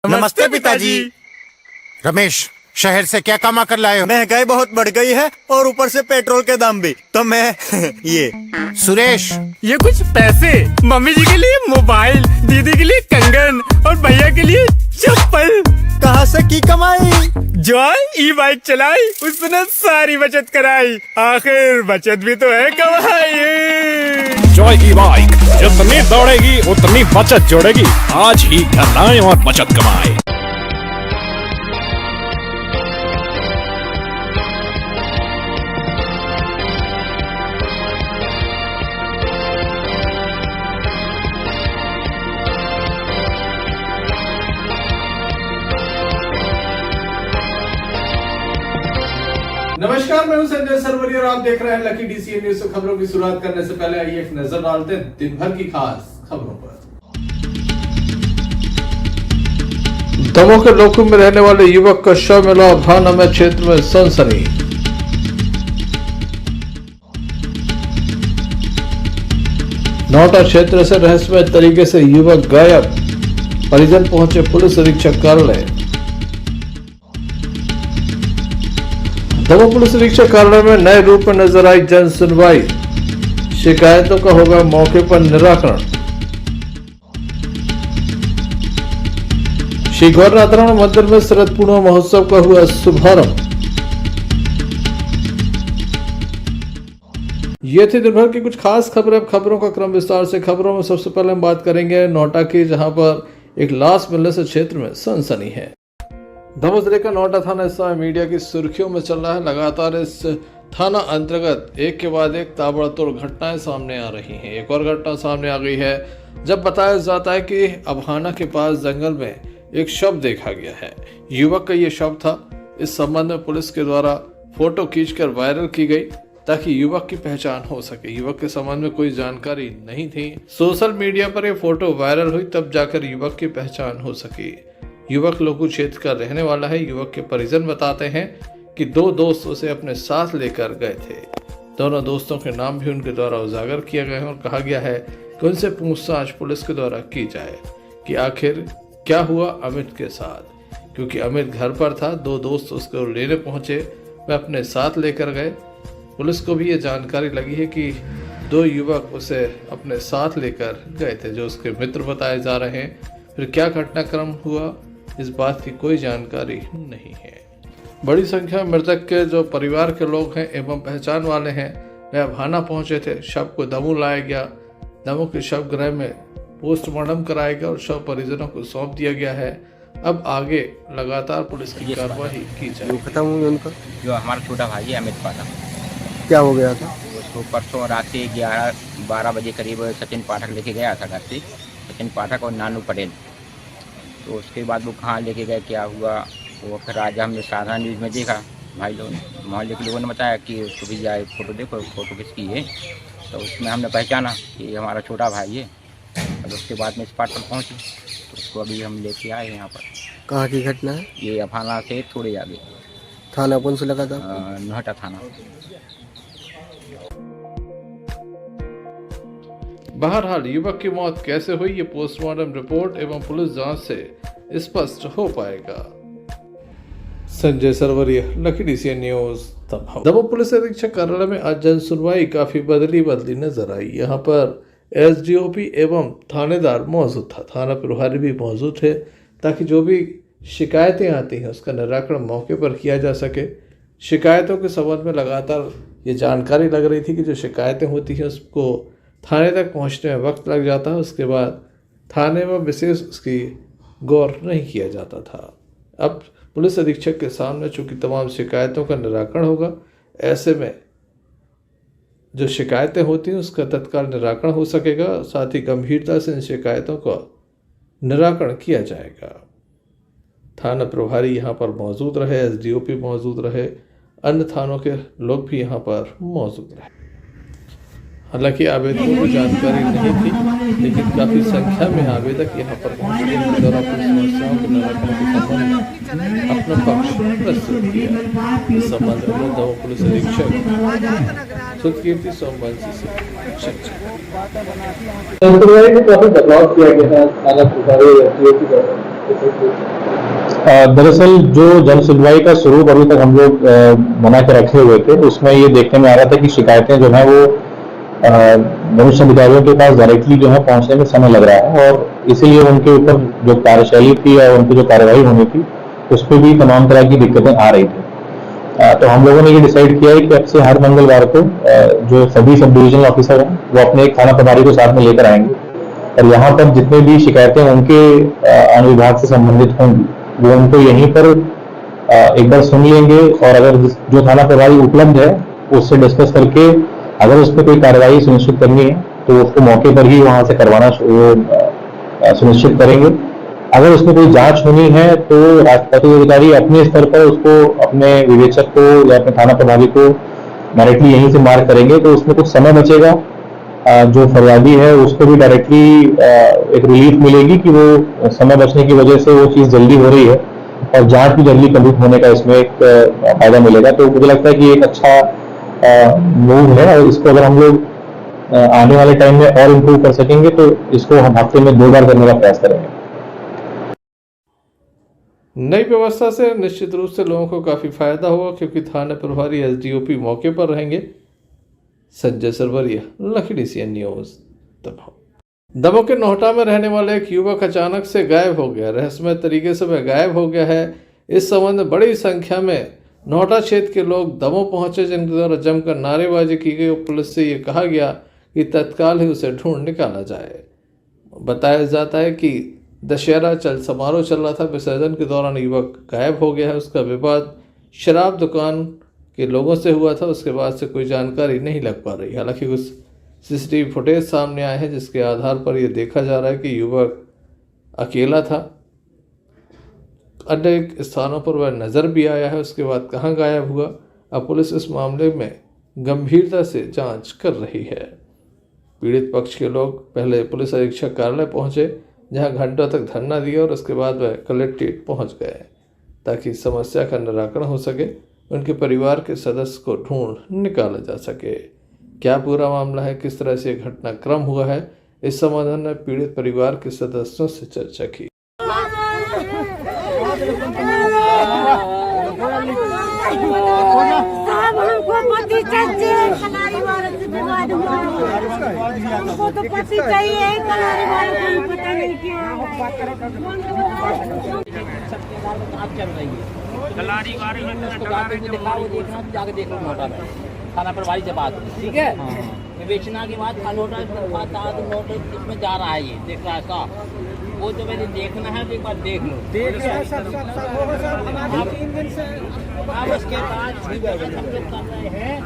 नमस्ते पिताजी। रमेश, शहर से क्या कमा कर लाए हो? महंगाई बहुत बढ़ गई है और ऊपर से पेट्रोल के दाम भी, तो मैं ये। सुरेश, ये कुछ पैसे मम्मी जी के लिए मोबाइल, दीदी के लिए कंगन और भैया के लिए चप्पल। कहाँ से की कमाई? जॉय ई बाइक चलाई, उसने सारी बचत कराई, आखिर बचत भी तो है कमाई। जॉय की बाइक जितनी दौड़ेगी उतनी बचत जोड़ेगी। आज ही घर लाएं और बचत कमाएं। नमस्कार, मैं हूं संजय सरवरी और आप देख रहे हैं लकी डीसीएन न्यूज। खबरों की शुरुआत करने से पहले आइए एक नजर डालते हैं दिन भर की खास खबरों पर। दमोह के लोकू में रहने वाले युवक का शव मिला, भाना में क्षेत्र में सनसनी। नौटा क्षेत्र से रहस्यमय तरीके से युवक गायब, परिजन पहुंचे पुलिस अधीक्षक कार्यालय। दमोह पुलिस अधीक्षक कार्यालय में नए रूप में नजर आई जन सुनवाई, शिकायतों का होगा मौके पर निराकरण। श्री गौरनाथाराम मंदिर में शरद पूर्णिमा महोत्सव का हुआ शुभारंभ। ये थी दिन भर की कुछ खास खबरें। अब खबरों का क्रम विस्तार से। खबरों में सबसे पहले हम बात करेंगे नौटा की, जहां पर एक लाश मिलने से क्षेत्र में सनसनी है। दमोह जिले का नौटा थाना इस समय मीडिया की सुर्खियों में चल रहा है। लगातार इस थाना अंतर्गत एक के बाद एक ताबड़तोड़ घटनाएं सामने आ रही हैं। एक और घटना सामने आ गई है जब बताया जाता है कि अभाना के पास जंगल में एक शव देखा गया है। युवक का ये शव था। इस संबंध में पुलिस के द्वारा फोटो खींचकर वायरल की गई ताकि युवक की पहचान हो सके। युवक के संबंध में कोई जानकारी नहीं थी। सोशल मीडिया पर यह फोटो वायरल हुई तब जाकर युवक की पहचान हो सकी। युवक लोकू क्षेत्र का रहने वाला है। युवक के परिजन बताते हैं कि दो दोस्त उसे अपने साथ लेकर गए थे। दोनों दोस्तों के नाम भी उनके द्वारा उजागर किए गए हैं और कहा गया है कि उनसे पूछताछ पुलिस के द्वारा की जाए कि आखिर क्या हुआ अमित के साथ, क्योंकि अमित घर पर था। दो दोस्त उसको लेने पहुंचे, वह अपने साथ लेकर गए। पुलिस को भी ये जानकारी लगी है कि दो युवक उसे अपने साथ लेकर गए थे, जो उसके मित्र बताए जा रहे हैं। फिर क्या घटनाक्रम हुआ, इस बात की कोई जानकारी नहीं है। बड़ी संख्या में मृतक के जो परिवार के लोग हैं एवं पहचान वाले हैं, वह भाना पहुंचे थे। शव को दमोह लाया गया। दमोह के शव गृह में पोस्टमार्टम कराया गया और शव परिजनों को सौंप दिया गया है। अब आगे लगातार पुलिस की कार्रवाई की जाए। खत्म हुई उनका, जो हमारा छोटा भाई है अमित पाठक, क्या हो गया था? उसको परसों रात से 11-12 बजे करीब सचिन पाठक लेके गया था घर से, सचिन पाठक और नानू पटेल। तो उसके बाद वो कहाँ लेके गए, क्या हुआ, वो फिर आज हमने साधारण न्यूज़ में देखा। भाई लोग मोहल्ले के लोगों ने बताया कि उसको भी जाए फोटो देखो, फोटो किसकी है। तो उसमें हमने पहचाना कि ये हमारा छोटा भाई है। और उसके बाद में इस पार्ट पर पहुँचे तो उसको अभी हम लेके आए यहाँ पर। कहाँ की घटना है? ये अफाना से थोड़े आगे। थाना कौन सा लगा था? नौटा थाना। बहरहाल युवक की मौत कैसे हुई, ये पोस्टमार्टम रिपोर्ट एवं पुलिस जांच से स्पष्ट हो पाएगा। Sanjay Sarwaria, Lucky DCN News, Damoh police अधीक्षक कार्यालय में आज जन सुनवाई काफी बदली नजर आई। यहाँ पर एसडीओपी एवं थानेदार मौजूद था। थाना प्रभारी भी मौजूद थे ताकि जो भी शिकायतें आती हैं उसका निराकरण मौके पर किया जा सके। शिकायतों के संबंध में लगातार ये जानकारी लग रही थी कि जो शिकायतें होती हैं उसको थाने तक पहुंचने में वक्त लग जाता है। उसके बाद थाने में विशेष उसकी गौर नहीं किया जाता था। अब पुलिस अधीक्षक के सामने चूंकि तमाम शिकायतों का निराकरण होगा, ऐसे में जो शिकायतें होती हैं उसका तत्काल निराकरण हो सकेगा। साथ ही गंभीरता से इन शिकायतों का निराकरण किया जाएगा। थाना प्रभारी यहाँ पर मौजूद रहे, एसडीओपी मौजूद रहे, अन्य थानों के लोग भी यहाँ पर मौजूद रहे। हालांकि आवेदकों को जानकारी नहीं थी, लेकिन काफी संख्या में आवेदक यहाँ पर पहुंचे, जिनके द्वारा अपनी समस्याओं के निराकरण के संबंध में अपना पक्ष प्रस्तुत किया। इस संबंध में दमोह पुलिस अधीक्षक सुतकीर्ति सोमवंशी से चर्चा। काफी बदलाव किया गया है थाना प्रभारी दरअसल जो जन सुनवाई का स्वरूप अभी तक हम लोग बना के रखे हुए थे, उसमें ये देखने में आ रहा था कि शिकायतें जो है वो वरिष्ठ अधिकारियों के पास डायरेक्टली जो है पहुंचने में समय लग रहा है, और इसीलिए उनके ऊपर जो कार्यशैली थी या उनकी जो कार्रवाई होनी थी उस पर भी तमाम तरह की दिक्कतें आ रही थी। तो हम लोगों ने ये डिसाइड किया है कि अब से हर मंगलवार को जो सभी सब डिविजनल ऑफिसर हैं वो अपने एक थाना प्रभारी को साथ में लेकर आएंगे, और यहाँ पर जितने भी शिकायतें उनके अनुविभाग से संबंधित होंगी वो उनको यहीं पर एक बार सुन लेंगे, और अगर जो थाना प्रभारी उपलब्ध है उससे डिस्कस करके अगर उस पर कोई कार्रवाई सुनिश्चित करनी है तो उसको मौके पर ही वहां से करवाना सुनिश्चित करेंगे। अगर उसमें कोई जांच होनी है तो राजपत्रित अधिकारी अपने स्तर पर उसको अपने विवेचक को या अपने थाना प्रभारी को डायरेक्टली यहीं से मार्क करेंगे, तो उसमें कुछ समय बचेगा। जो फरियादी है उसको भी डायरेक्टली एक रिलीफ मिलेगी कि वो समय बचने की वजह से वो चीज़ जल्दी हो रही है, और जांच भी जल्दी कंप्लीट होने का इसमें एक फायदा मिलेगा। तो मुझे लगता है कि एक अच्छा मूव है, और इसको अगर हम लोग आने वाले टाइम में और इम्प्रूव कर सकेंगे तो इसको हम हफ्ते में 2 बार करने का प्रयास करेंगे। नई व्यवस्था से निश्चित रूप से लोगों को काफ़ी फायदा होगा, क्योंकि थाना प्रभारी एसडीओपी मौके पर रहेंगे। संजय सरवरिया, लखीडी सीएन न्यूज़, दमोह के नोहटा में रहने वाले एक युवक अचानक से गायब हो गया। रहस्यमय तरीके से वह गायब हो गया है। इस संबंध में बड़ी संख्या में नोहटा क्षेत्र के लोग दमोह पहुंचे, जिनके द्वारा जमकर नारेबाजी की गई और पुलिस से ये कहा गया कि तत्काल ही उसे ढूंढ निकाला जाए। बताया जाता है कि दशहरा समारोह चल रहा था, विसर्जन के दौरान युवक गायब हो गया है। उसका विवाद शराब दुकान के लोगों से हुआ था, उसके बाद से कोई जानकारी नहीं लग पा रही। हालांकि कुछ सीसीटीवी फुटेज सामने आए हैं जिसके आधार पर यह देखा जा रहा है कि युवक अकेला था। अनेक स्थानों पर वह नज़र भी आया है। उसके बाद कहाँ गायब हुआ, अब पुलिस इस मामले में गंभीरता से जांच कर रही है। पीड़ित पक्ष के लोग पहले पुलिस अधीक्षक कार्यालय पहुंचे, जहां घंटों तक धरना दिया, और उसके बाद वह कलेक्ट्रेट पहुंच गए ताकि समस्या का निराकरण हो सके, उनके परिवार के सदस्य को ढूंढ निकाला जा सके। क्या पूरा मामला है, किस तरह से घटनाक्रम हुआ है, इस संबंध में पीड़ित परिवार के सदस्यों से चर्चा की। हमको तो पति चाहिए, कलारी वालों को पता नहीं क्या कलारी वाले जाके देख लो नोटा में थाना प्रभारी से बात, ठीक है। बेचना के बाद नोटा नोट इसमें जा रहा है, ये देख रहा है साहब, वो जो मैंने देखना है तो एक बार देख लो। अब उसके बाद हम लोग कर रहे हैं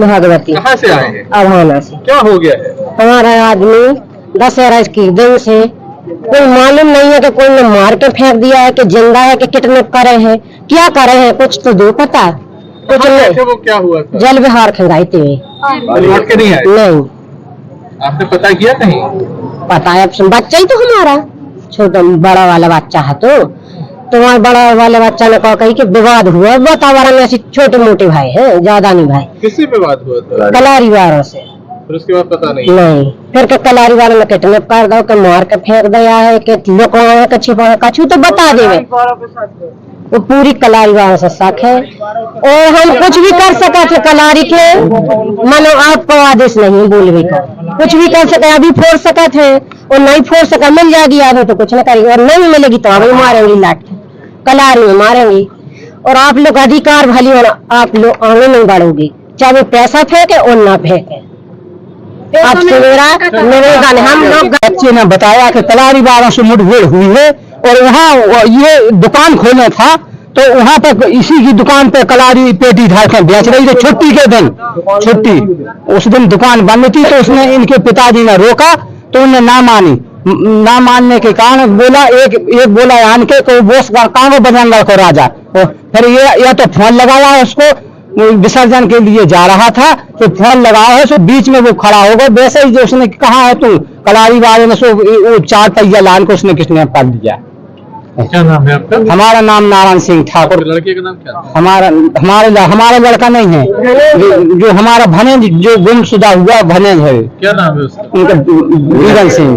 भागवती। कहाँ से आए हैं? अभाना से। क्या हो गया है? हमारा आदमी दशहरा की दिन से कोई मालूम नहीं है कि कोई ने मार के फेंक दिया है कि जिंदा है कि किडनैप करे हैं, क्या करे हैं, कुछ तो दो पता कुछ नहीं। वो क्या हुआ था? जल विहार खंगाई थे, लौट के नहीं आए? नहीं। आपने पता किया कहीं? पता है, बच्चा ही तो हमारा छोटा बड़ा वाला बच्चा है, तो वहाँ बड़ा वाले बच्चा ने कहा कि विवाद हुआ वातावरण में। ऐसे छोटे मोटे भाई है, ज्यादा नहीं भाई। किससे विवाद हुआ था? कलारी वालों से। फिर उसके बाद पता नहीं? नहीं, फिर के कलारी वालों ने किडनैप कर दो, के मार के फेंक दिया है, कि लोग छिपा कछु तो बता देवे। वो पूरी कलारी वालों से शक है, और हम कुछ भी कर सके थे कलारी के, मानो आपको आदेश नहीं बोलने का, कुछ भी कर सके। अभी फोड़ सके थे और नहीं फोड़ सका, मिल जाएगी अभी तो कुछ न करेगी, और नहीं मिलेगी तो अभी मारेंगी लाठ कलारी में मारेंगी। और आप लोग अधिकार भली होना, आप लोग आगे नहीं बढ़ोगे, चाहे वो पैसा फेंके और ना फेंके। आपसे मेरा निवेदन, हम लोग बच्चे ने बताया कि कलारी बाबा से मुठभेड़ हुई है, और वहाँ ये दुकान खोलना था, तो वहाँ पर इसी की दुकान पे कलारी पेटी धारकर बेच रही थी। छुट्टी के दिन, छुट्टी उस दिन दुकान बंद थी, तो उसने इनके पिताजी ने रोका, तो उन्हें ना मानी। ना मानने के कारण बोला एक बोला आन के को बोस कांगो बजरंगगढ़ को राजा, फिर ये तो फोन लगाया है उसको, विसर्जन के लिए जा रहा था, तो फोन लगाया है, सो बीच में वो खड़ा होगा। वैसे ही जो उसने कहा है, तू कलारी वाले ने सो 4 पहिया लान को उसने किसने कर दिया। क्या नाम है आपका? हमारा नाम नारायण सिंह ठाकुर। लड़के का नाम क्या है? हमारा लड़का नहीं है, जो हमारा भनेज जो गुमशुदा हुआ भनेज है। क्या नाम है उसका? उनका बीगल सिंह।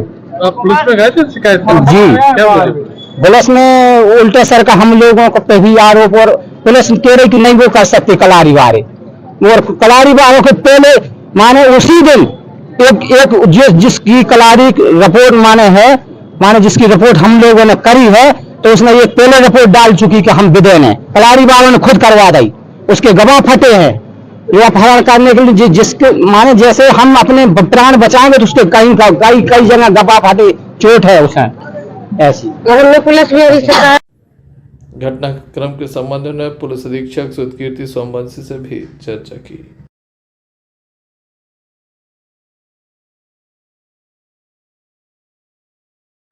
आप पुलिस में गए थे शिकायत करने? जी। क्या बोले? पुलिस में उल्टे सर का हम लोगों को पे भी आरोप, और पुलिस कह रही कि नहीं वो कर सकते कलारी वाले, और कलारी वालों के पहले माने उसी दिन एक जिसकी कलारी रिपोर्ट माने जिसकी रिपोर्ट हम लोगों ने करी है, तो उसने एक पहले रिपोर्ट डाल चुकी कि हम विदेन है, कलारी वालों ने खुद करवा दी, उसके गवाह फटे हैं। ये अपहरण करने के लिए जिसके माने जैसे हम अपने प्राण बचाएंगे तो उसके कई जगह गवाह फटे, चोट है उसमें ऐसी। पुलिस भी घटनाक्रम के संबंध में पुलिस अधीक्षक सुधकीर्ति सोमवंशी से भी चर्चा की।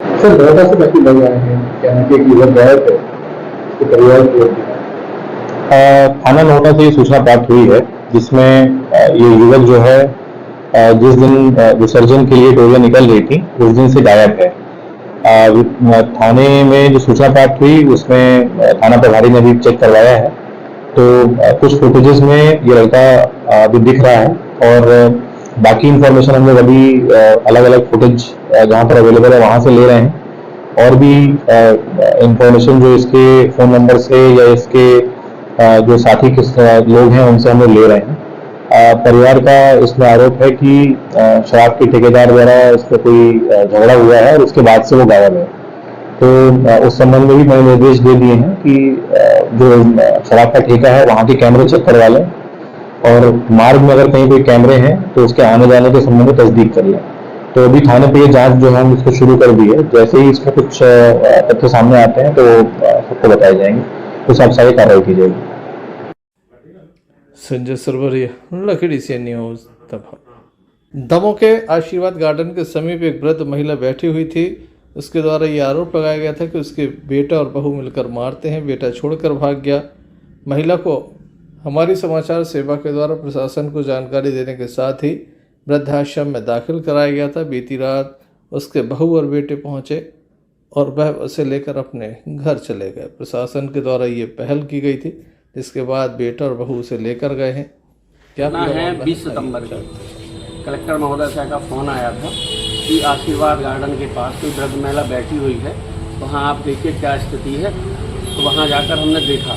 सर बहुत से व्यक्ति लग रहे हैं कहना कि एक युवक गए थे, उसके परिवार को थाना नोटा से ये सूचना प्राप्त हुई है, जिसमें ये युवक जो है जिस दिन विसर्जन के लिए टोलियां निकल रही थी उस दिन से गायब है। थाने में जो सूचना प्राप्त हुई उसमें थाना प्रभारी ने भी चेक करवाया है, तो कुछ फुटेजेस में ये लड़का अभी दिख रहा है, और बाकी इंफॉर्मेशन हम लोग अभी अलग अलग फुटेज जहाँ पर अवेलेबल है वहाँ से ले रहे हैं, और भी इंफॉर्मेशन जो इसके फ़ोन नंबर से या इसके जो साथी लोग हैं उनसे हम लोग ले रहे हैं। परिवार का इसमें आरोप है कि शराब के ठेकेदार द्वारा इसका कोई झगड़ा हुआ है और उसके बाद से वो गायब है। तो उस संबंध में भी मैंने निर्देश दे दिए हैं कि जो शराब का ठेका है वहाँ के कैमरे चेक करवा लें, और मार्ग में अगर कहीं कोई कैमरे हैं तो उसके आने जाने के संबंध में तस्दीक कर लें। तो अभी थाने पे ये जांच जो है हम इसको शुरू कर दी है, जैसे ही इसमें कुछ तथ्य सामने आते हैं तो सबको बताए जाएंगे, उस हिसाब से कार्रवाई की जाएगी। संजय सरवरिया, लकड़ी से न्यूज। दमोह के आशीर्वाद गार्डन के समीप एक वृद्ध महिला बैठी हुई थी। उसके द्वारा ये आरोप लगाया गया था कि उसके बेटा और बहू मिलकर मारते हैं, बेटा छोड़कर भाग गया। महिला को हमारी समाचार सेवा के द्वारा प्रशासन को जानकारी देने के साथ ही वृद्धाश्रम में दाखिल कराया गया था। बीती रात उसके बहू और बेटे पहुंचे और वह उसे लेकर अपने घर चले गए। प्रशासन के द्वारा ये पहल की गई थी, जिसके बाद बेटा और बहू उसे लेकर गए हैं। क्या है 20 सितंबर का कलेक्टर महोदय साहब का फ़ोन आया था कि आशीर्वाद गार्डन के पास कोई वृद्ध महिला बैठी हुई है, वहाँ आप देखिए क्या स्थिति है। तो वहाँ जाकर हमने देखा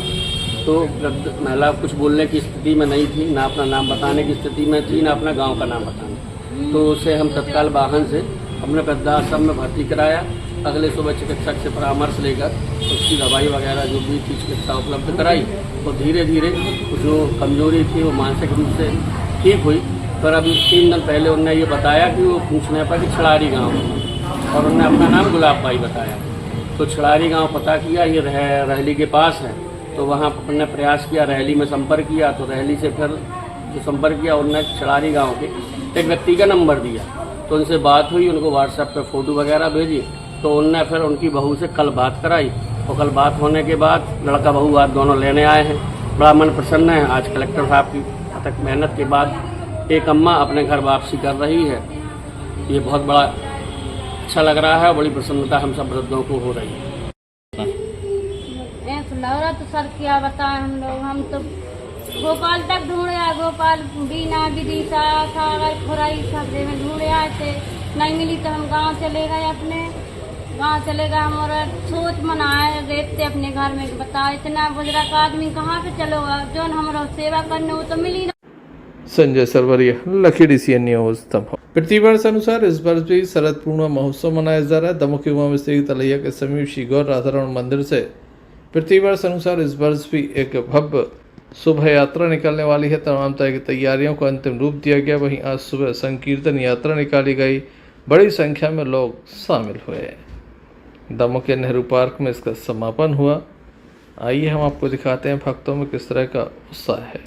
तो वृद्ध महिला कुछ बोलने की स्थिति में नहीं थी, ना अपना नाम बताने की स्थिति में थी, ना अपना गांव का नाम बताने। तो उसे हम तत्काल वाहन से हमने वृद्धाश्रम में भर्ती कराया। अगले सुबह चिकित्सक से परामर्श लेकर उसकी दवाई वगैरह जो भी थी चिकित्सा उपलब्ध कराई, तो धीरे धीरे जो कमजोरी थी वो मानसिक रूप से ठीक हुई। पर अभी 3 दिन पहले उन्होंने ये बताया कि वो पूछने पर कि छड़ारी गाँव है, और उन्होंने अपना नाम गुलाब बाई बताया। तो छड़ारी गाँव पता किया, ये रहली के पास है। तो वहाँ हमने प्रयास किया, रहली में संपर्क किया, तो रहली से फिर जो संपर्क किया उन्होंने छड़ारी गाँव के एक व्यक्ति का नंबर दिया। तो उनसे बात हुई, उनको व्हाट्सएप पे फ़ोटो वगैरह भेजी। तो उनने फिर उनकी बहू से कल बात कराई, और कल बात होने के बाद लड़का बहू आज दोनों लेने आए हैं। बड़ा मन प्रसन्न है। आज कलेक्टर साहब की अथक मेहनत के बाद एक अम्मा अपने घर वापसी कर रही है। ये बहुत बड़ा अच्छा लग रहा है, बड़ी प्रसन्नता हम सब वृद्धों को हो रही है। तो सर क्या बताएं हम तो भोपाल तक ढूंढे आए, भोपाल बीना विदिशा सागर खुराई सब में ढूंढे आए थे, नहीं मिली तो हम गांव चले गए, अपने गांव चले गए। हमारा सोच मनाए रहते अपने घर में, बताओ इतना बुजुर्ग आदमी कहाँ पे चलोगा, जो हमारा सेवा करने वो तो मिली ना। संजय सरवरिया, लखीडी सी न्यूज दमोह। प्रतिवर्ष अनुसार इस वर्ष भी शरद पूर्णिमा महोत्सव मनाया जा रहा है। दमोह के उमा स्थित तलैया के समीप श्री गौर राधारमण मंदिर से प्रतिवर्ष अनुसार इस वर्ष भी एक भव्य शोभा यात्रा निकलने वाली है। तमाम तरह की तैयारियों को अंतिम रूप दिया गया। वहीं आज सुबह संकीर्तन यात्रा निकाली गई, बड़ी संख्या में लोग शामिल हुए। दमोह के नेहरू पार्क में इसका समापन हुआ। आइए हम आपको दिखाते हैं भक्तों में किस तरह का उत्साह है।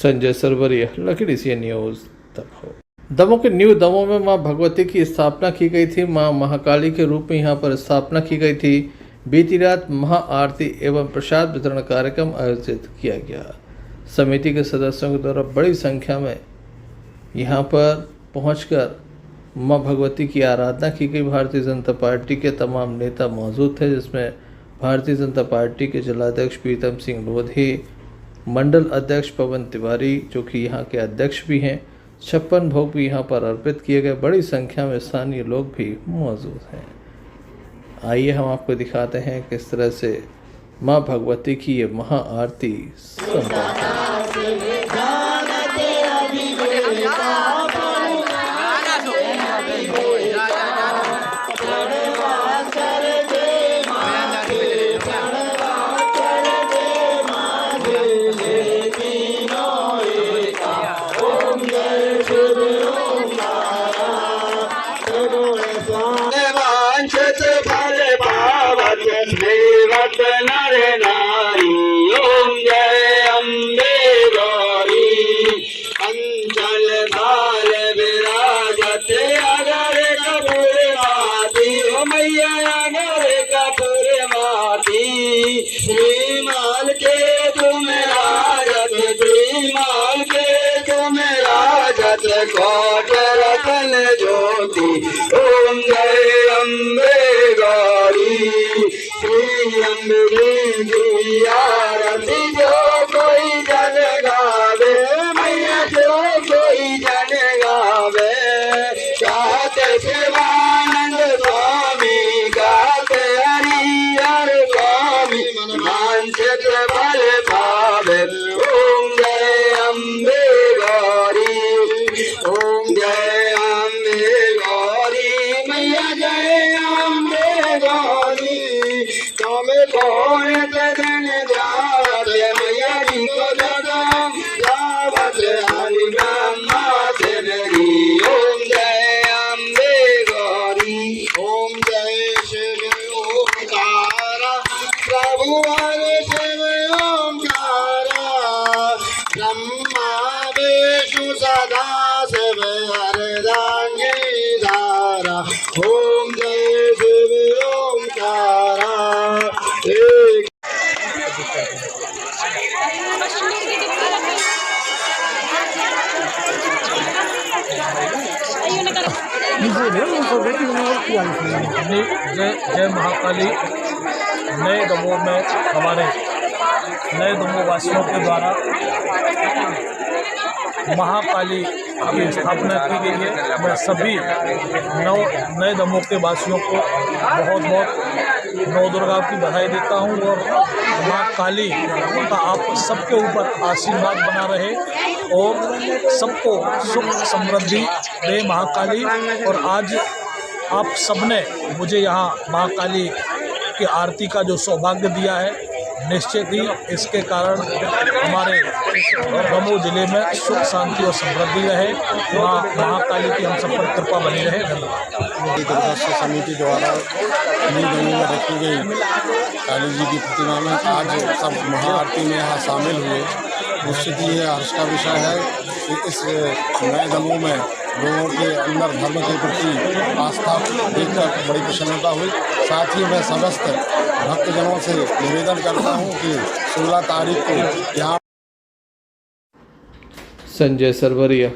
संजय सरवरिया, लकड़ी सी न्यूज दमोह। दमोह के न्यू दमोह में मां भगवती की स्थापना की गई थी। मां महाकाली के रूप में यहां पर स्थापना की गई थी। बीती रात महाआरती एवं प्रसाद वितरण कार्यक्रम आयोजित किया गया। समिति के सदस्यों के द्वारा बड़ी संख्या में यहां पर पहुंचकर मां भगवती की आराधना की गई। भारतीय जनता पार्टी के तमाम नेता मौजूद थे, जिसमें भारतीय जनता पार्टी के जिलाध्यक्ष प्रीतम सिंह लोधी, मंडल अध्यक्ष पवन तिवारी जो कि यहाँ के अध्यक्ष भी हैं, 56 भोग भी यहाँ पर अर्पित किए गए। बड़ी संख्या में स्थानीय लोग भी मौजूद हैं। आइए हम आपको दिखाते हैं किस तरह से माँ भगवती की ये महाआरती कोट रतन ज्योति ओम जय अम्बे गौरी श्री अम्बे जी आरती जो कोई जन गावे मैया जो कोई जन गावे गाते शिवानंद स्वामी गाते हरिहर स्वामी मानसिक बल भावे ओम जय अम्बे गौरी ओम जय अम्बे गौरी मैया जय अम्बे गौरी तुम कौन तन जावत मैया जी को दम जावत हरि ब्रह्मा से मेरी ओम जय अम्बे गौरी ओम जय शिव ओंकारा प्रभु हरे शिव ओंकारा ब्रह्मा विष्णु सदा ओम जय शिव ओंकारा जय महाकाली। नए दमोह में हमारे नए दमोह वासियों के द्वारा महाकाली की स्थापना की गई है। मैं सभी नए दमोह के वासियों को बहुत बहुत नौ दुर्गा की बधाई देता हूँ और माँ काली का आप सबके ऊपर आशीर्वाद बना रहे और सबको सुख समृद्धि दे महाकाली। और आज आप सबने मुझे यहाँ महाकाली की आरती का जो सौभाग्य दिया है, निश्चित ही इसके कारण हमारे दमोह जिले में सुख शांति और समृद्धि रहे। माँ महाकाली की हम सब पर कृपा बनी रहे। धन्यवाद। समिति द्वारा न्यू दमोह में रखी गई काली जी की प्रतिमा में आज सब महाआरती में यहाँ शामिल हुए। निश्चित ही ये हर्ष का विषय है कि इस नए दमोह में लोगों के अंदर धर्म के प्रति आस्था देखकर बड़ी प्रसन्नता हुई। साथ ही मैं समस्त भक्तजनों से निवेदन करता हूं कि 16 तारीख को यहाँ। संजय सरवरिया,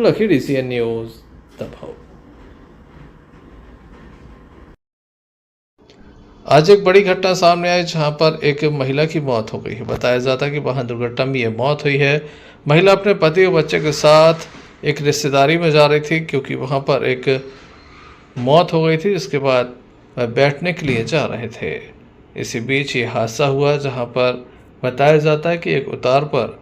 लकड़ी सी न्यूज दमोह। आज एक बड़ी घटना सामने आई जहां पर एक महिला की मौत हो गई है। बताया जाता है कि वाहन दुर्घटना में ये मौत हुई है। महिला अपने पति और बच्चे के साथ एक रिश्तेदारी में जा रही थी क्योंकि वहां पर एक मौत हो गई थी, जिसके बाद वह बैठने के लिए जा रहे थे। इसी बीच ये हादसा हुआ जहां पर बताया जाता है कि एक उतार पर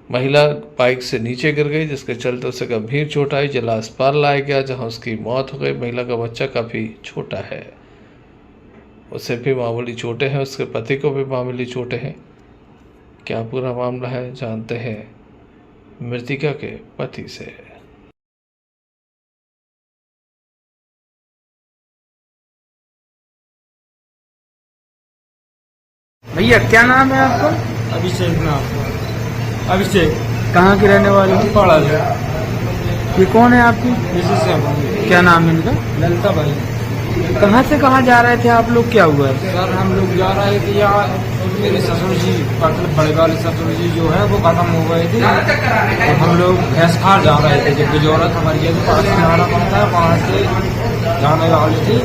महिला बाइक से नीचे गिर गई, जिसके चलते उसे गंभीर चोट आई। जिला अस्पताल लाया गया जहां उसकी मौत हो गई। महिला का बच्चा काफ़ी छोटा है, उसे भी मामूली चोटें हैं, उसके पति को भी मामूली चोटें हैं। क्या पूरा मामला है जानते हैं मृतिका के पति से। भैया क्या नाम है आपका? अभिषेक नाम। अभिषेक। कहाँ के रहने वाले हो? पड़ा से। ये कौन है आपकी? क्या नाम है इनका? ललता भाई। कहाँ से कहाँ जा रहे थे आप लोग, क्या हुआ है? सर हम लोग जा रहे थे यहाँ, मेरे ससुर जी मतलब बड़े वाले ससुर जी जो है वो खत्म हो गए थे, तो हम लोग भैंसखार जा रहे थे। जब बिजौरत हमारी के पास में आना पड़ता है, वहाँ से जाने वाले थे।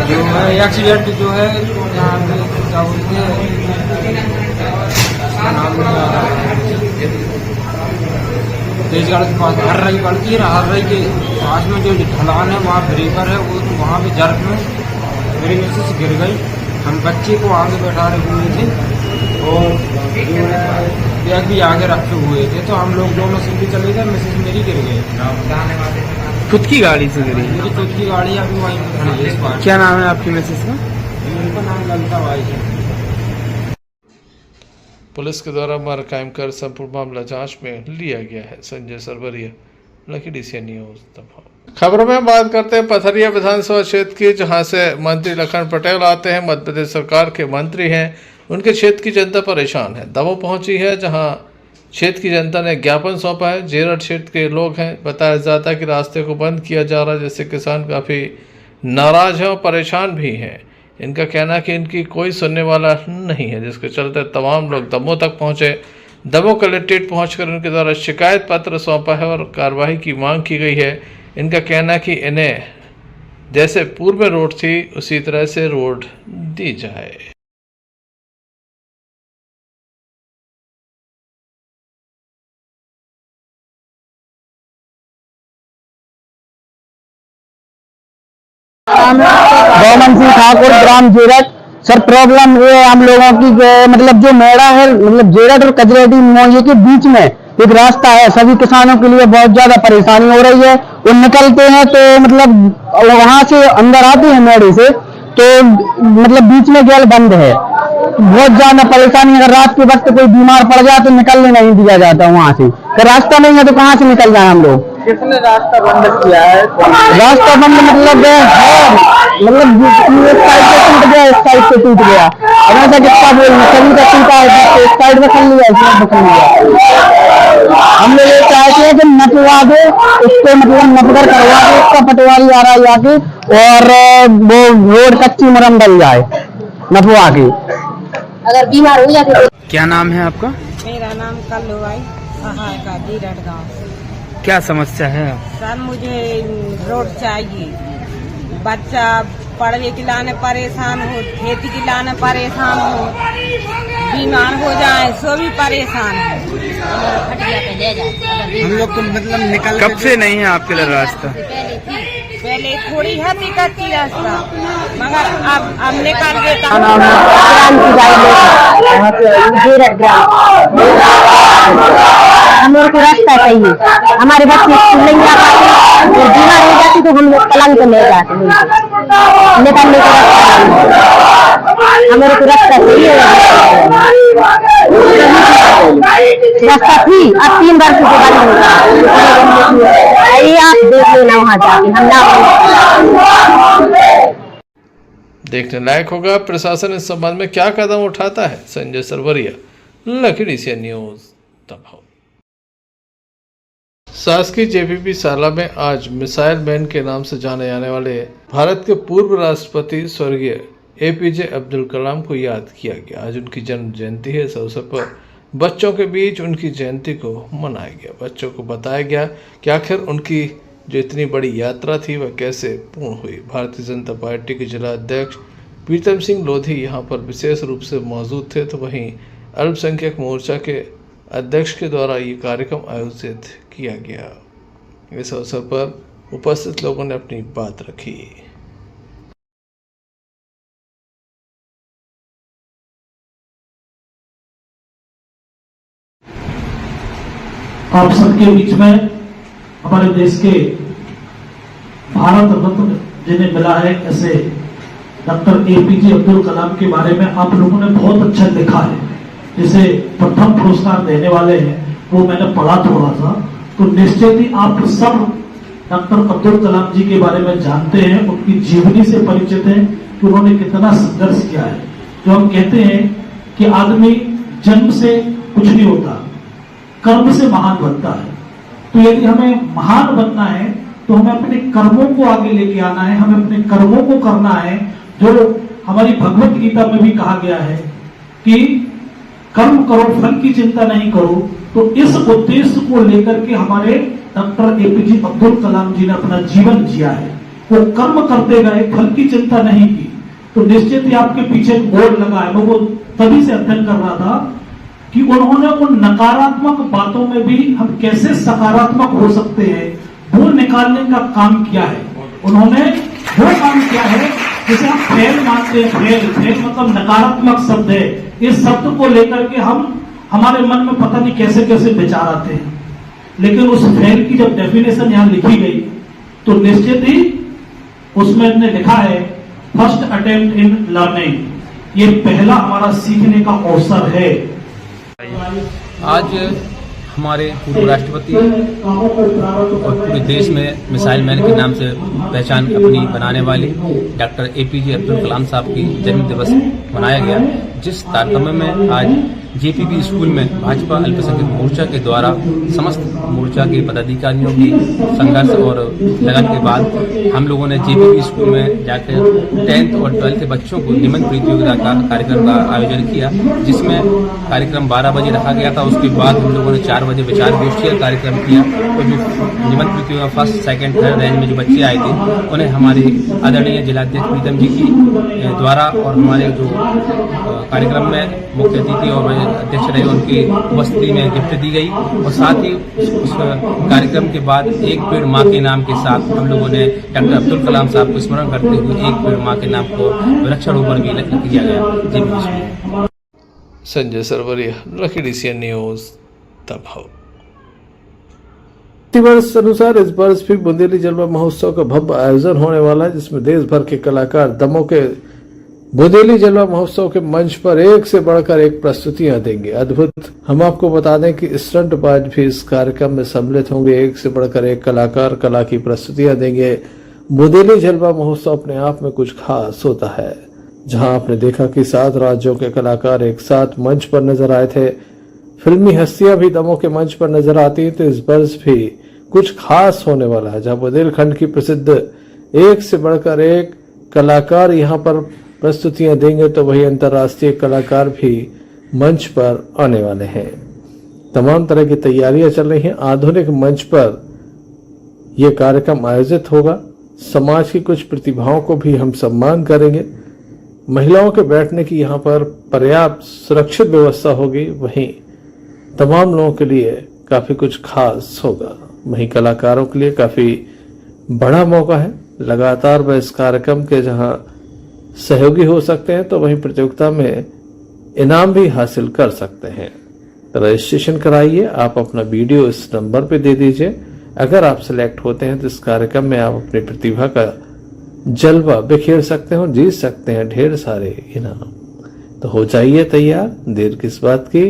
जो है एक्सीडेंट जो है यहाँ पे क्या बोलते हैं, नाम नहीं आ रहा, तेज गाड़ी के पास हर्रई पड़ती है ना, हर्रई के पास में जो ढलान है वहाँ ब्रेकर है, वो तो वहाँ पे जर्क में मेरी मिसेस गिर गई। हम बच्चे को आगे बैठा रखे हुए थे और बैग भी आगे रखे हुए थे, तो हम लोग दोनों सीधे चले गए, मिसेस मेरी गिर गई। खुद की गाड़ी से गिरी? मेरी खुद की गाड़ी अभी वहीं पर खड़ी है इस बार। क्या नाम है आपकी मिसेस का? उनका नाम ललता भाई है। पुलिस के द्वारा मार कायम कर संपूर्ण मामला जांच में लिया गया है। Sanjay Sarwaria, Lucky DC News दबाव। खबरों में बात करते हैं पथरिया विधानसभा क्षेत्र की, जहां से मंत्री लखन पटेल आते हैं, मध्य प्रदेश सरकार के मंत्री हैं। उनके क्षेत्र की जनता परेशान है। दमोह पहुंची है, जहां क्षेत्र की जनता ने ज्ञापन सौंपा है। जेरठ क्षेत्र के लोग हैं। बताया जाता है कि रास्ते को बंद किया जा रहा है, जिससे किसान काफ़ी नाराज हैं और परेशान भी हैं। इनका कहना है कि इनकी कोई सुनने वाला नहीं है, जिसके चलते तमाम लोग दमोह तक पहुंचे। दमोह कलेक्ट्रेट पहुंचकर उनके द्वारा शिकायत पत्र सौंपा है और कार्रवाई की मांग की गई है। इनका कहना है कि इन्हें जैसे पूर्व में रोड थी उसी तरह से रोड दी जाए। गौमन सिंह ठाकुर, ग्राम जेरठ। सर प्रॉब्लम ये हम लोगों की मतलब जो मेड़ा है, मतलब जेरठ और कजरेडी मोहल्ले के बीच में एक रास्ता है। सभी किसानों के लिए बहुत ज्यादा परेशानी हो रही है। वो निकलते हैं तो मतलब वहां से अंदर आते हैं मेड़े से, तो मतलब बीच में गेल बंद है। बहुत ज्यादा परेशानी। अगर रात के वक्त कोई बीमार पड़ जाए तो निकलने नहीं दिया जाता वहां से। तो रास्ता नहीं है तो कहाँ से निकल जाए हम लोग? किसने रास्ता बंद किया है? रास्ता बंद मतलब एक साइड से टूट गया, एक साइड से टूट गया। अब ऐसा कितना बोलना, सभी का टूटा है, एक साइड में कर लिया, इसमें बकल लिया। हम लोग ये चाहते हैं कि नपवा दे उसको, मतलब नपकर करवा दे उसका, पटवारी आ रहा है आके, और वो रोड कच्ची मुरम डल जाए नपवा के। अगर बीमार हो जाते तो। क्या नाम है आपका? मेरा नाम कल्लूबाई सहायका जीरठ गाँव से। क्या समस्या है? सर मुझे रोड चाहिए। बच्चा पढ़ने के लाने परेशान हो, खेती के लाने परेशान हो, बीमार हो जाए सो भी परेशान हो। हम लोग तो मतलब निकल कब से नहीं है आपके लिए रास्ता? पहले थोड़ी है कच्ची रास्ता, मगर अब निकाल देता। हम लोग को रास्ता चाहिए। हमारे बच्चे स्कूल नहीं जा पाते और बीमार हो जाती तो हम लोग पलंग पे ले जाते, निकलने का रास्ता हमारे को रास्ता चाहिए। रास्ता थी, अब 3 वर्ष के बाद ये आप देख लेना वहाँ जाके। हम देखने लायक होगा प्रशासन इस संबंध में क्या कदम उठाता है। Sanjay Sarwaria, Lucky DC News दबाव। शासकीय जेपीपी शाला में आज मिसाइल मैन के नाम से जाने जाने वाले भारत के पूर्व राष्ट्रपति स्वर्गीय एपीजे अब्दुल कलाम को याद किया गया। आज उनकी जन्म जयंती है। इस अवसर पर बच्चों के बीच उनकी जयंती को मनाया गया। बच्चों को बताया गया कि आखिर उनकी जो इतनी बड़ी यात्रा थी वह कैसे पूर्ण हुई। भारतीय जनता पार्टी के जिला अध्यक्ष प्रीतम सिंह लोधी यहाँ पर विशेष रूप से मौजूद थे, तो वहीं अल्पसंख्यक मोर्चा के अध्यक्ष के द्वारा ये कार्यक्रम आयोजित किया गया। इस अवसर पर उपस्थित लोगों ने अपनी बात रखी। आप सबके बीच में हमारे देश के भारत रत्न जिन्हें मिला है, ऐसे डॉक्टर एपीजे अब्दुल कलाम के बारे में आप लोगों ने बहुत अच्छा लिखा है। जिसे प्रथम पुरस्कार देने वाले हैं वो मैंने पढ़ा थोड़ा सा, तो निश्चित ही आप सब डॉक्टर अब्दुल कलाम जी के बारे में जानते हैं, उनकी जीवनी से परिचित हैं कि उन्होंने कितना संघर्ष किया है। जो हम कहते हैं कि आदमी जन्म से कुछ नहीं होता, कर्म से महान बनता है। तो यदि हमें महान बनना है तो हमें अपने कर्मों को आगे लेके आना है, हमें अपने कर्मों को करना है, जो हमारी भगवत गीता में भी कहा गया है कि कर्म करो फल की चिंता नहीं करो। तो इस उद्देश्य को लेकर के हमारे डॉक्टर एपीजे अब्दुल कलाम जी ने अपना जीवन जिया है। वो कर्म करते गए, फल की चिंता नहीं की। तो निश्चित ही आपके पीछे एक बोर्ड लगा है, मैं वो तभी से अध्ययन कर रहा था कि उन्होंने उन नकारात्मक बातों में भी हम कैसे सकारात्मक हो सकते हैं वो निकालने का काम किया है। उन्होंने वो काम किया है जिसे हम फेल मानते हैं। फेल मतलब नकारात्मक शब्द है। इस शब्द को लेकर के हम हमारे मन में पता नहीं कैसे कैसे विचार आते हैं, लेकिन उस फेल की जब डेफिनेशन यहाँ लिखी गई तो निश्चित ही उसमें ने लिखा है फर्स्ट अटेम्प्ट इन लर्निंग। ये पहला हमारा सीखने का अवसर है। आज हमारे पूर्व राष्ट्रपति और पूरे देश में मिसाइल मैन के नाम से पहचान अपनी बनाने वाले डॉक्टर एपीजे अब्दुल कलाम साहब की जन्म दिवस मनाया गया, जिस तारतम्य में आज जेपीबी स्कूल में भाजपा अल्पसंख्यक मोर्चा के द्वारा समस्त मोर्चा के पदाधिकारियों की संघर्ष और लगन के बाद हम लोगों ने जेपीबी स्कूल में जाकर 10th और 12th के बच्चों को निबंध प्रतियोगिता का कार्यक्रम का आयोजन किया, जिसमें कार्यक्रम 12 बजे रखा गया था। उसके बाद हम लोगों ने 4 बजे विचार गोष्ठी का कार्यक्रम किया। तो जो निबंध प्रतियोगिता फर्स्ट सेकंड थर्ड रेंज में जो बच्चे आए थे उन्हें हमारे आदरणीय जिलाध्यक्ष प्रीतम जी की द्वारा और हमारे जो कार्यक्रम में मुख्य अतिथि और अध्यक्ष रहे उनकी उपस्थिति में गिफ्ट दी गई। और साथ ही उस कार्यक्रम के बाद एक पेड़ माँ के नाम के साथ हम लोगों ने डॉक्टर अब्दुल कलाम साहब को स्मरण करते हुए एक पेड़ माँ के नाम को वृक्षारोपण भी किया गया। Sanjay Sarwaria, Lucky DCN News, Damoh. वर्ष अनुसार इस वर्ष भी बुंदेली जलवा महोत्सव का भव्य आयोजन होने वाला है, जिसमें देश भर के कलाकार दमोह के बुंदेली जलवा महोत्सव के मंच पर एक से बढ़कर एक प्रस्तुतियां देंगे। अद्भुत। हम आपको बता दें कि स्टंटबाज भी इस कार्यक्रम में सम्मिलित होंगे। एक से बढ़कर एक कलाकार कला की प्रस्तुतियां देंगे। बुंदेली जलवा महोत्सव अपने आप में कुछ खास होता है, जहां आपने देखा कि 7 राज्यों के कलाकार एक साथ मंच पर नजर आए थे। फिल्मी हस्तियां भी दमोह के मंच पर नजर आती हैं। तो इस वर्ष भी कुछ खास होने वाला है, जहां बुंदेलखंड की प्रसिद्ध एक से बढ़कर एक कलाकार यहां पर प्रस्तुतियां देंगे, तो वही अंतर्राष्ट्रीय कलाकार भी मंच पर आने वाले हैं। तमाम तरह की तैयारियां चल रही हैं। आधुनिक मंच पर यह कार्यक्रम आयोजित होगा। समाज की कुछ प्रतिभाओं को भी हम सम्मान करेंगे। महिलाओं के बैठने की यहाँ पर पर्याप्त सुरक्षित व्यवस्था होगी। वहीं तमाम लोगों के लिए काफी कुछ खास होगा। वहीं कलाकारों के लिए काफी बड़ा मौका है। लगातार वह इस कार्यक्रम के जहां सहयोगी हो सकते हैं, तो वहीं प्रतियोगिता में इनाम भी हासिल कर सकते हैं। तो रजिस्ट्रेशन कराइए। आप अपना वीडियो इस नंबर पे दे दीजिए। अगर आप सिलेक्ट होते हैं तो इस कार्यक्रम में आप अपनी प्रतिभा का जलवा बिखेर सकते हो, जीत सकते हैं ढेर सारे इनाम। तो हो जाइए तैयार, देर किस बात की।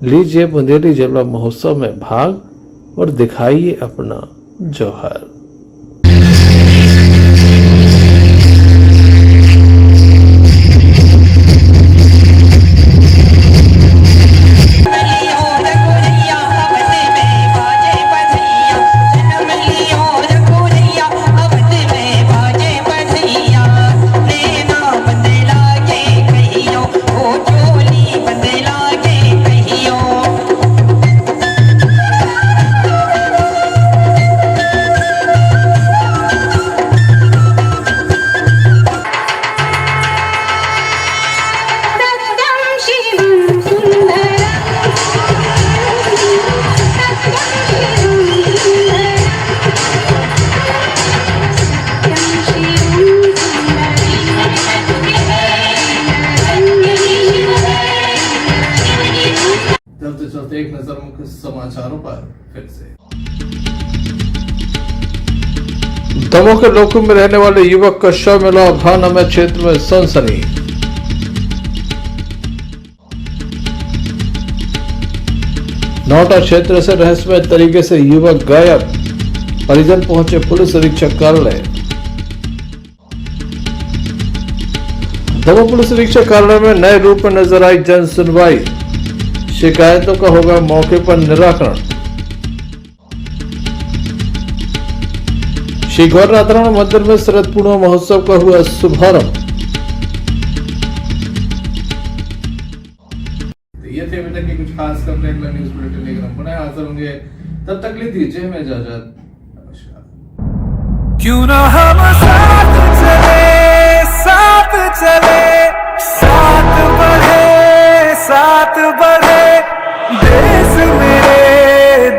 लीजिए बुंदेली जलवा महोत्सव में भाग और दिखाइए अपना जौहर। एक नजर मुख्य समाचारों पर फिर से। दमोह के लोकू में रहने वाले युवक का शव मिला। भानामा क्षेत्र में सनसनी। नौटा क्षेत्र से रहस्यमय तरीके से युवक गायब। परिजन पहुंचे पुलिस अधीक्षक कार्यालय। दमोह पुलिस अधीक्षक कार्यालय में नए रूप में नजर आई जन सुनवाई। शिकायतों का होगा मौके पर निराकरण। श्री गौर नारायण मंदिर में शरद पूर्णिमा महोत्सव का हुआ शुभारंभ। ये थे अभी तक की कुछ खास खबरें न्यूज बुलेटिन लेकर हम पुनः हाजिर होंगे, तब तक ले दीजिए हमें इजाजत। क्यों ना हम साथ चले साथ बढ़े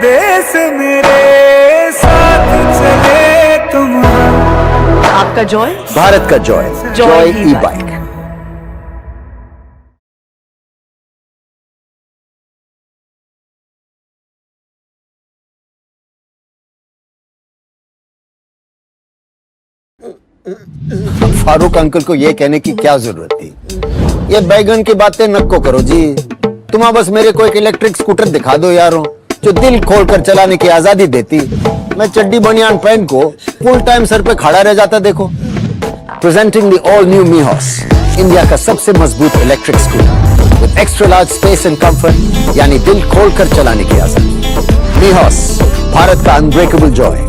देश मेरे साथ चले तुम। आपका जॉय, भारत का जॉय, जॉय ई बाइक। फारूक अंकल को ये कहने की क्या जरूरत थी? ये बैगन की बातें नको करो जी। तुम बस मेरे को एक इलेक्ट्रिक स्कूटर दिखा दो यारो, जो दिल खोलकर चलाने की आजादी देती। मैं चड्डी बनियान पहन को फुल टाइम सर पे खड़ा रह जाता। देखो, प्रेजेंटिंग द ऑल न्यू मीहॉस, इंडिया का सबसे मजबूत electric scooter with extra large space and comfort, यानी दिल खोलकर चलाने की आजादी। मीहॉस, भारत का अनब्रेकेबल जॉय।